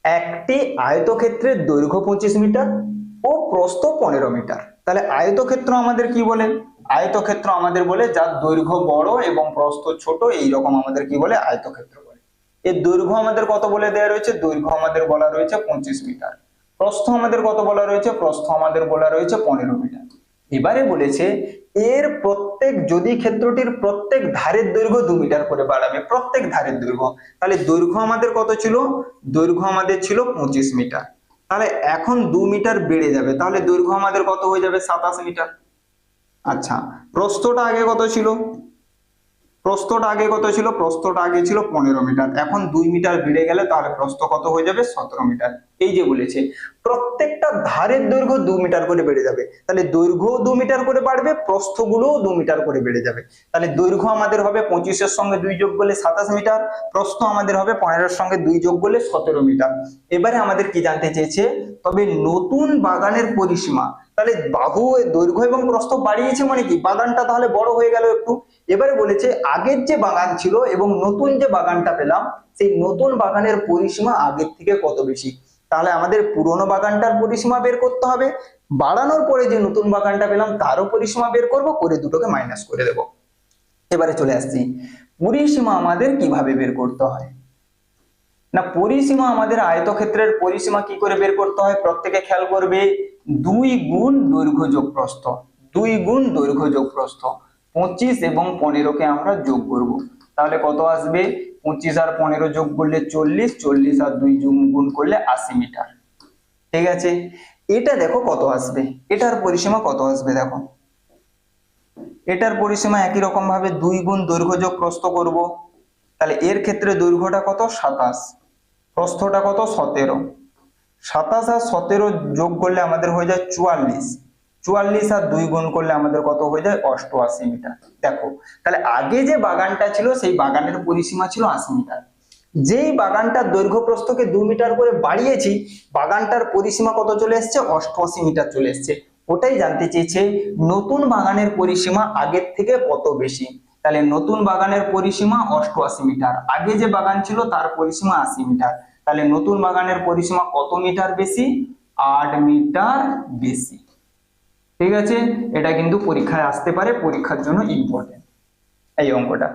একটি আয়তক্ষেত্রের দৈর্ঘ্য 25 মিটার ও প্রস্থ 15 মিটার। তাহলে আয়তক্ষেত্র আমাদের কি বলে? আয়তক্ষেত্র আমাদের বলে যার দৈর্ঘ্য বড় এবং প্রস্থ ছোট, এইরকম আমাদের কি বলে? আয়তক্ষেত্র বলে। এর দৈর্ঘ্য আমাদের কত বলে দেওয়া রয়েছে? দৈর্ঘ্য আমাদের বলা রয়েছে 25 মিটার। প্রস্থ আমাদের কত বলা রয়েছে? প্রস্থ আমাদের বলা রয়েছে 15 মিটার। এবারে বলেছে এর প্রত্যেক, যদি ক্ষেত্রটির প্রত্যেক ধারের দৈর্ঘ্য 2 মিটার করে বাড়াবে, প্রত্যেক ধারের দৈর্ঘ্য, তাহলে দৈর্ঘ্য আমাদের কত ছিল? দৈর্ঘ্য আমাদের ছিল 25 মিটার। তাহলে এখন 2 মিটার বেড়ে যাবে, তাহলে দৈর্ঘ্য আমাদের কত হয়ে যাবে? 27 মিটার। আচ্ছা, প্রস্থটা আগে কত ছিল? প্রস্থটা আগে কত ছিল? প্রস্থটা আগে ছিল 15 মিটার, এখন 2 মিটার বেড়ে গেলে তাহলে প্রস্থ কত হয়ে যাবে? 17 মিটার। এই যে বলেছে প্রত্যেকটা ধারের দৈর্ঘ্য 2 মিটার করে বেড়ে যাবে, তাহলে দৈর্ঘ্য 2 মিটার করে বাড়বে, প্রস্থগুলোও 2 মিটার করে বেড়ে যাবে। তাহলে দৈর্ঘ্য আমাদের হবে 25 এর সঙ্গে 2 যোগ করলে 27 মিটার, প্রস্থ আমাদের হবে 15 এর সঙ্গে 2 যোগ করলে 17 মিটার। এবারে আমাদের কি জানতে চেয়েছে? তবে নতুন বাগানের পরিসীমা। তাহলে বাহু দৈর্ঘ্য এবং প্রস্থ বাড়িয়েছে মানে কি? বাগানটা তাহলে বড় হয়ে গেল একটু। এবারে বলেছে আগের যে বাগান ছিল এবং নতুন যে বাগানটা পেলাম, সেই নতুন বাগানের পরিসীমা আগের থেকে কত বেশি। তাহলে আমাদের পুরনো বাগানটার পরিসীমা বের করতে হবে, বাড়ানোর পরে যে নতুন বাগানটা পেলাম তারও পরিসীমা বের করব, করে দুটোকে মাইনাস করে দেব। এবারে চলে আসছি পরিসীমা আমাদের কিভাবে বের করতে হয়। না, পরিসীমা আমাদের আয়তক্ষেত্রের পরিসীমা কি করে বের করতে হয় প্রত্যেকে খেয়াল করবে। 2 গুণ দৈর্ঘ্য যোগ প্রস্থ, 2 গুণ দৈর্ঘ্য যোগ প্রস্থ। 25 এবং 15 কে আমরা যোগ করব, তাহলে কত আসবে? 25 আর 15 যোগ করলে 40, 40 আর 2 গুণ করলে 80 মিটার। ঠিক আছে, এটা দেখো কত আসবে, এটার পরিসীমা কত আসবে দেখো। এটার পরিসীমা একই রকম ভাবে 2 গুণ দৈর্ঘ্য যোগ প্রস্থ করব, তাহলে এর ক্ষেত্রে দৈর্ঘ্যটা কত? 27, প্রস্থটা কত? 17। 27 আর 17 যোগ করলে আমাদের হয়ে যায় 44, 44 আর 2 গুণ করলে আমাদের কত হয়ে যায়? 88 মিটার। দেখো তাহলে আগে যে বাগানটা ছিল সেই বাগানের পরিসীমা ছিল 80 মিটার, যেই বাগানটার দৈর্ঘ্য প্রস্থকে 2 মিটার করে বাড়িয়েছি বাগানটার পরিসীমা কত চলে এসেছে? 88 মিটার চলে এসেছে। ওটাই জানতে চেয়েছে নতুন বাগানের পরিসীমা আগের থেকে কত বেশি। তাহলে নতুন বাগানের পরিসীমা 88 মিটার, আগে যে বাগান ছিল তার পরিসীমা 80 মিটার, তাহলে নতুন বাগানের পরিসীমা কত মিটার বেশি? 8 মিটার বেশি। ঠিক আছে, এটা কিন্তু পরীক্ষায় আসতে পারে, পরীক্ষার জন্য ইম্পর্টেন্ট এই অঙ্কটা।